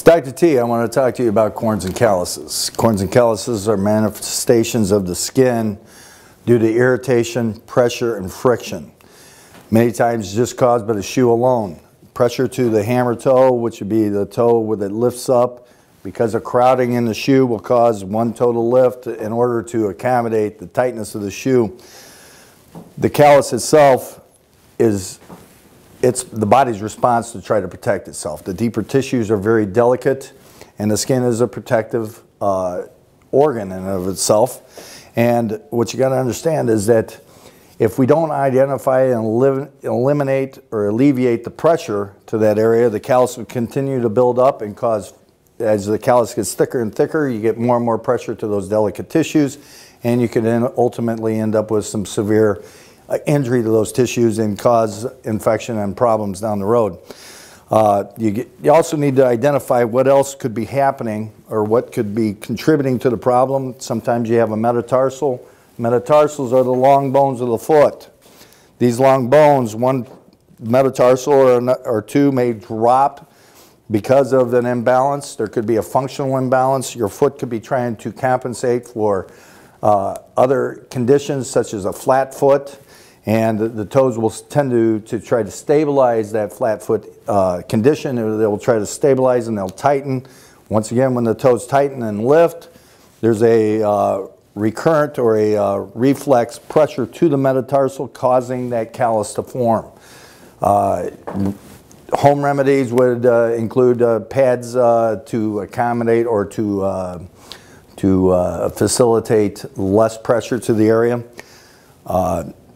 It's Dr. T. I want to talk to you about corns and calluses. Corns and calluses are manifestations of the skin due to irritation, pressure, and friction. Many times just caused by the shoe alone. Pressure to the hammer toe, which would be the toe that lifts up, because of crowding in the shoe will cause one toe to lift in order to accommodate the tightness of the shoe. The callus itself is the body's response to try to protect itself. The deeper tissues are very delicate, and the skin is a protective organ in and of itself. And what you got to understand is that if we don't identify and eliminate or alleviate the pressure to that area, the callus will continue to build up and cause, as the callus gets thicker and thicker, you get more and more pressure to those delicate tissues, and you can then ultimately end up with some severe injury to those tissues and cause infection and problems down the road. You also need to identify what else could be happening or what could be contributing to the problem. Sometimes you have a metatarsal. Metatarsals are the long bones of the foot. These long bones, one metatarsal or two may drop because of an imbalance. There could be a functional imbalance. Your foot could be trying to compensate for other conditions such as a flat foot, and the toes will tend to try to stabilize that flat foot condition. They will try to stabilize and they'll tighten. Once again, when the toes tighten and lift, there's a recurrent or a reflex pressure to the metatarsal causing that callus to form. Home remedies would include pads to accommodate or to facilitate less pressure to the area.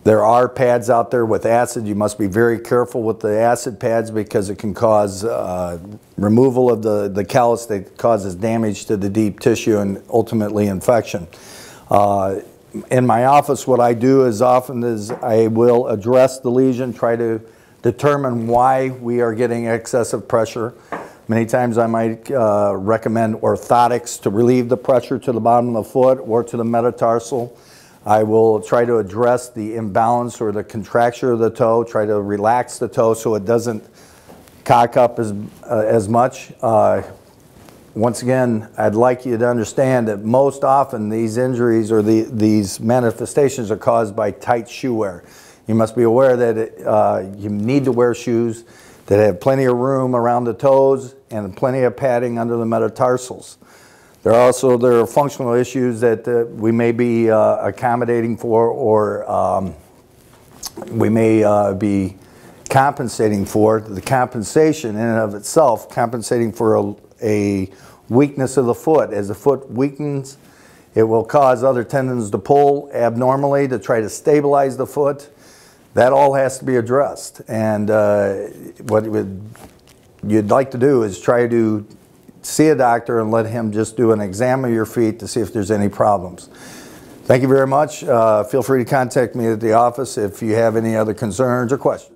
There are pads out there with acid. You must be very careful with the acid pads because it can cause removal of the callus that causes damage to the deep tissue and ultimately infection. In my office, what I do as often is I will address the lesion, try to determine why we are getting excessive pressure. Many times I might recommend orthotics to relieve the pressure to the bottom of the foot or to the metatarsal. I will try to address the imbalance or the contracture of the toe, try to relax the toe so it doesn't cock up as much. Once again, I'd like you to understand that most often these injuries or these manifestations are caused by tight shoe wear. You must be aware that you need to wear shoes that have plenty of room around the toes and plenty of padding under the metatarsals. There are functional issues that we may be accommodating for, or we may be compensating for. The compensation in and of itself, compensating for a weakness of the foot. As the foot weakens, it will cause other tendons to pull abnormally to try to stabilize the foot. That all has to be addressed. And what you'd like to do is try to see a doctor and let him just do an exam of your feet to see if there's any problems. Thank you very much. Feel free to contact me at the office if you have any other concerns or questions.